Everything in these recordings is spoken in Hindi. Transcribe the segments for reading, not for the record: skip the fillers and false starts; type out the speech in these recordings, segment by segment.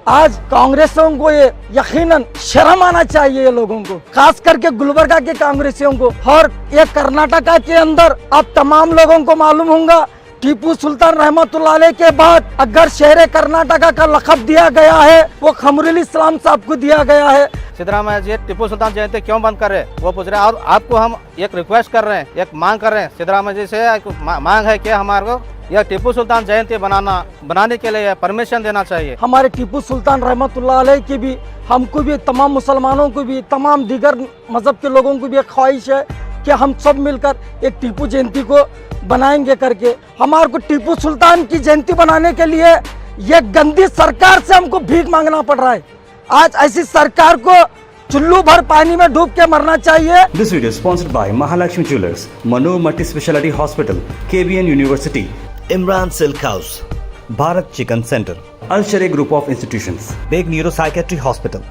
आज कांग्रेसियों को ये यकीनन शर्म आना चाहिए, ये लोगों को, खास करके गुलबर्गा के कांग्रेसियों को। और ये कर्नाटका के अंदर अब तमाम लोगों को मालूम होगा, टीपू सुल्तान रहमतुल्लाह अलैह के बाद अगर शहर कर्नाटका का लक़ब दिया गया है वो क़मरुल इस्लाम साहब को दिया गया है। सिद्धरामैया जी टीपू सुल्तान जयंती क्यों बंद कर रहे हैं वो पूछ रहे हैं, और आपको हम एक रिक्वेस्ट कर रहे हैं, एक मांग कर रहे हैं सिद्धरामैया जी से, एक मांग है कि हमारे को यह टीपू सुल्तान जयंती बनाने के लिए परमिशन देना चाहिए। हमारे टीपू सुल्तान रहमतुल्लाह अलैह की भी, हमको भी, तमाम मुसलमानों को भी, तमाम दीगर मजहब के लोगों को भी एक ख्वाहिश है कि हम सब मिलकर एक टीपू जयंती को बनाएंगे करके। हमारे को टीपू सुल्तान की जयंती बनाने के लिए ये गंदी सरकार से हमको भीख मांगना पड़ रहा है। आज ऐसी सरकार को चुल्लू भर पानी में डूब के मरना चाहिए। This video is sponsored by Mahalakshmi Jewelers, Mano Multi Speciality Hospital, KBN University, Imran Silk House, Bharat Chicken Center, Al Sharia Group of Institutions, Big Neuropsychiatry Hospital.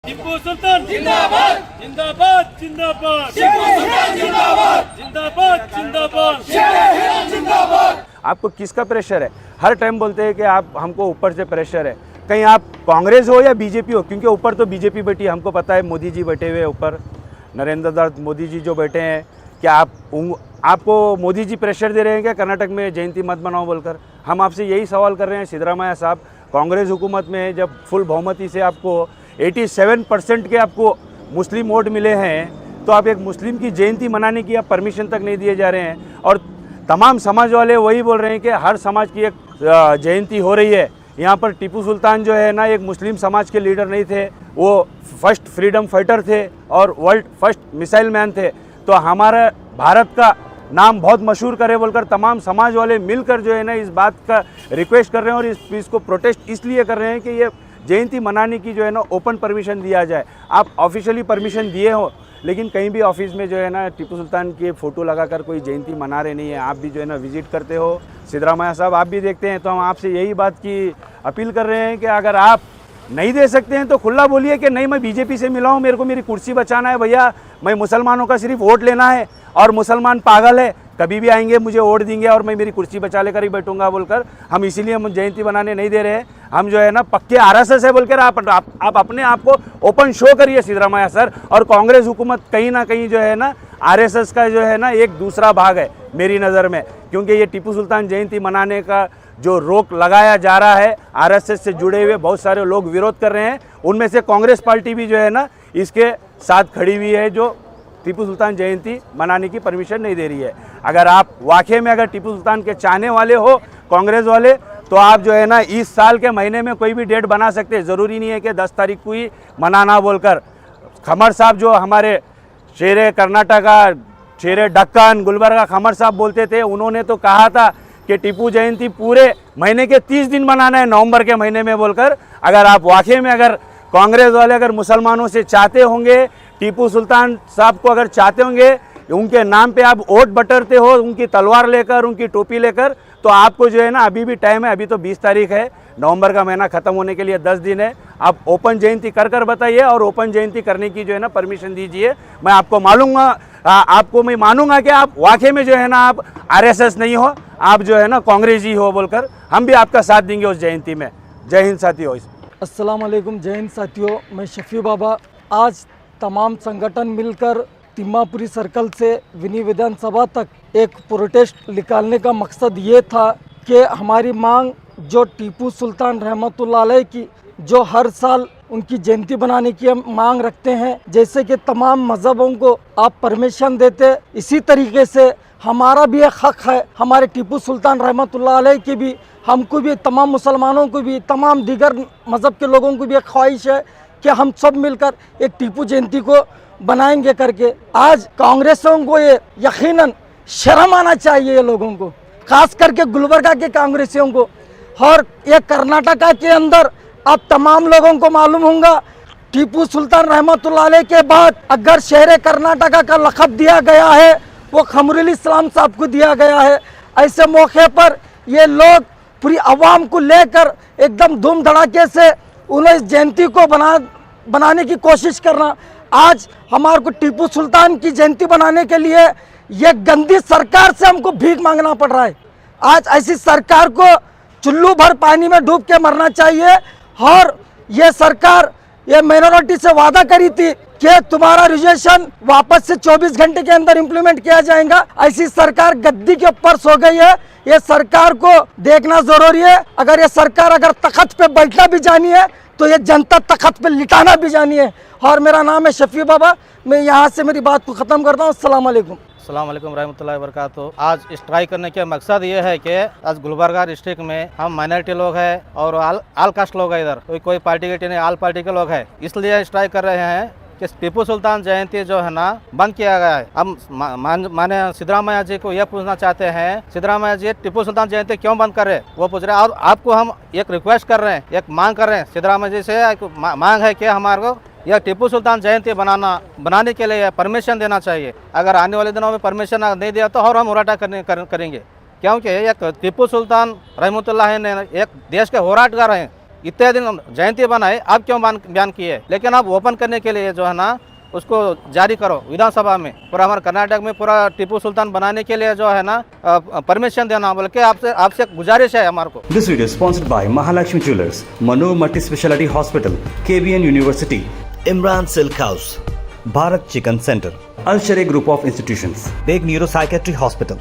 Tipu Sultan जिंदाबाद जिंदाबाद जिंदाबाद, टीपू सुल्तान जिंदाबाद जिंदाबाद जिंदाबाद, जिंदाबाद। आपको किसका प्रेशर है? हर टाइम बोलते हैं कि आप हमको ऊपर से प्रेशर है, कहीं आप कांग्रेस हो या बीजेपी हो, क्योंकि ऊपर तो बीजेपी बैठी है, हमको पता है मोदी जी बैठे हुए ऊपर, नरेंद्र दास मोदी जी जो बैठे हैं। क्या आपको मोदी जी प्रेशर दे रहे हैं क्या कर्नाटक में जयंती मत बनाओ बोलकर? हम आपसे यही सवाल कर रहे हैं सिद्धरामैया साहब, कांग्रेस हुकूमत में जब फुल बहुमती से आपको 87% के आपको मुस्लिम वोट मिले हैं, तो आप एक मुस्लिम की जयंती मनाने की आप परमिशन तक नहीं दिए जा रहे हैं। और तमाम समाज वाले वही बोल रहे हैं कि हर समाज की एक जयंती हो रही है। यहाँ पर टीपू सुल्तान जो है ना, एक मुस्लिम समाज के लीडर नहीं थे, वो फर्स्ट फ्रीडम फाइटर थे और वर्ल्ड फर्स्ट मिसाइल मैन थे। तो हमारा भारत का नाम बहुत मशहूर करे बोलकर तमाम समाज वाले मिलकर जो है ना इस बात का रिक्वेस्ट कर रहे हैं, और इसको प्रोटेस्ट इसलिए कर रहे हैं कि ये जयंती मनाने की जो है ना ओपन परमिशन दिया जाए। आप ऑफिशियली परमिशन दिए हो, लेकिन कहीं भी ऑफिस में जो है ना टीपू सुल्तान की फ़ोटो लगाकर कोई जयंती मना रहे नहीं है। आप भी जो है ना विजिट करते हो, सिद्धरामैया साहब आप भी देखते हैं, तो हम आपसे यही बात की अपील कर रहे हैं कि अगर आप नहीं दे सकते हैं तो खुला बोलिए कि नहीं, मैं बीजेपी से मिला हूँ, मेरे को मेरी कुर्सी बचाना है भैया, मैं मुसलमानों का सिर्फ वोट लेना है, और मुसलमान पागल है, कभी भी आएंगे मुझे वोट देंगे और मैं मेरी कुर्सी बचा लेकर ही बैठूंगा बोलकर हम इसीलिए हम जयंती बनाने नहीं दे रहे हैं। हम जो है ना पक्के आरएसएस है बोलकर आप अपने आप को ओपन शो करिए सिद्धरामैया सर। और कांग्रेस हुकूमत कहीं ना कहीं जो है ना आरएसएस का जो है ना एक दूसरा भाग है मेरी नज़र में, क्योंकि ये टीपू सुल्तान जयंती मनाने का जो रोक लगाया जा रहा है, आरएसएस से जुड़े हुए बहुत सारे लोग विरोध कर रहे हैं, उनमें से कांग्रेस पार्टी भी जो है ना इसके साथ खड़ी हुई है, जो टीपू सुल्तान जयंती मनाने की परमिशन नहीं दे रही है। अगर आप वाकई में अगर टीपू सुल्तान के चाहने वाले हो कांग्रेस वाले, तो आप जो है ना इस साल के महीने में कोई भी डेट बना सकते हैं, ज़रूरी नहीं है कि 10 तारीख को ही मनाना बोलकर। खमर साहब जो हमारे शेरे कर्नाटका, शेरे दक्कन, गुलबर्गा खमर साहब बोलते थे, उन्होंने तो कहा था कि टीपू जयंती पूरे महीने के 30 दिन मनाना है, नवंबर के महीने में बोलकर। अगर आप वाकई में अगर कांग्रेस वाले अगर मुसलमानों से चाहते होंगे, टीपू सुल्तान साहब को अगर चाहते होंगे, उनके नाम पे आप वोट बटरते हो उनकी तलवार लेकर, उनकी टोपी लेकर, तो आपको जो है ना अभी भी टाइम है, अभी तो 20 तारीख है, नवंबर का महीना ख़त्म होने के लिए 10 दिन है। आप ओपन जयंती कर बताइए और ओपन जयंती करने की जो है ना परमिशन दीजिए। मैं आपको मैं मानूंगा कि आप वाकई में जो है ना आप आरएसएस नहीं हो, आप जो है ना कांग्रेस ही हो बोलकर हम भी आपका साथ देंगे उस जयंती में। जय हिंद साथियों। अस्सलाम वालेकुम, जय हिंद साथियों। मैं शफी बाबा। आज तमाम संगठन मिलकर तिम्मापुरी सर्कल से विनी विधानसभा तक एक प्रोटेस्ट निकालने का मकसद ये था कि हमारी मांग जो टीपू सुल्तान रहमतुल्लाह अलैह की जो हर साल उनकी जयंती बनाने की हम मांग रखते हैं, जैसे कि तमाम मज़हबों को आप परमिशन देते, इसी तरीके से हमारा भी एक हक़ है, हमारे टीपू सुल्तान रहमतुल्लाह अलैह की भी, हमको भी, तमाम मुसलमानों को भी, तमाम दीगर मज़हब के लोगों को भी एक ख्वाहिश है कि हम सब मिलकर एक टीपू जयंती को बनाएंगे करके। आज कांग्रेसियों को ये यकीनन शर्म आना चाहिए, ये लोगों को, खास करके गुलबर्गा के कांग्रेसियों को। और ये कर्नाटका के अंदर अब तमाम लोगों को मालूम होगा, टीपू सुल्तान रहमतुल्लाह अलैह के बाद अगर शहर कर्नाटका का लक़ब दिया गया है वो क़मरुल इस्लाम साहब को दिया गया है। ऐसे मौके पर ये लोग पूरी आवाम को लेकर एकदम धूम धड़ाके से उन्हें इस जयंती को बनाने की कोशिश करना, आज हमारे को टीपू सुल्तान की जयंती बनाने के लिए ये गंदी सरकार से हमको भीख मांगना पड़ रहा है। आज ऐसी सरकार को चुल्लू भर पानी में डूब के मरना चाहिए। और ये सरकार ये माइनॉरिटी से वादा करी थी कि तुम्हारा रिजर्वेशन वापस से 24 घंटे के अंदर इम्प्लीमेंट किया जाएगा। ऐसी सरकार गद्दी के ऊपर सो गई है। ये सरकार को देखना जरूरी है। अगर ये सरकार अगर तख्त पे बैठना भी जानी है तो ये जनता तख्त पे लिटाना भी जानी है। और मेरा नाम है शफी बाबा। मैं यहाँ से मेरी बात को ख़त्म करता हूँ। अस्सलाम वालेकुम। अस्सलाम वालेकुम रहमतुल्लाहि व बरकातुहू। आज स्ट्राइक करने के मकसद ये है कि आज गुलबर्गा डिस्ट्रिक्ट में हम माइनॉरिटी लोग हैं और आल कास्ट लोग हैं। इधर कोई पार्टी के नहीं, आल पार्टी के लोग हैं। इसलिए स्ट्राइक कर रहे हैं कि टीपू सुल्तान जयंती जो है ना बंद किया गया है। हम माने सिद्धरामैया जी को यह पूछना चाहते हैं, सिद्धरामैया जी टीपू सुल्तान जयंती क्यों बंद कर रहे हैं वो पूछ रहे हैं। और आपको हम एक रिक्वेस्ट कर रहे हैं, एक मांग कर रहे हैं सिद्धरामैया जी से। एक मांग है कि हमारे को यह टीपू सुल्तान जयंती बनाने के लिए परमिशन देना चाहिए। अगर आने वाले दिनों में परमिशन नहीं दिया तो और हम होराटा करेंगे, क्योंकि एक टीपू सुल्तान रहमतुल्लाह ने एक देश के होराटगार हैं। इतने दिन जयंती बनाए, अब क्यों बयान किए? लेकिन अब ओपन करने के लिए जो है ना उसको जारी करो विधानसभा में। पूरा हमारे कर्नाटक में पूरा टीपू सुल्तान बनाने के लिए जो है ना परमिशन देना, बोल के आपसे गुजारिश है हमारे को। This video is sponsored by Mahalakshmi Jewelers, Mano Multi Speciality Hospital, KBN University, Imran Silk House, Bharat Chicken Center, Al Sharia Group of Institutions, Big Neuro Psychiatry Hospital.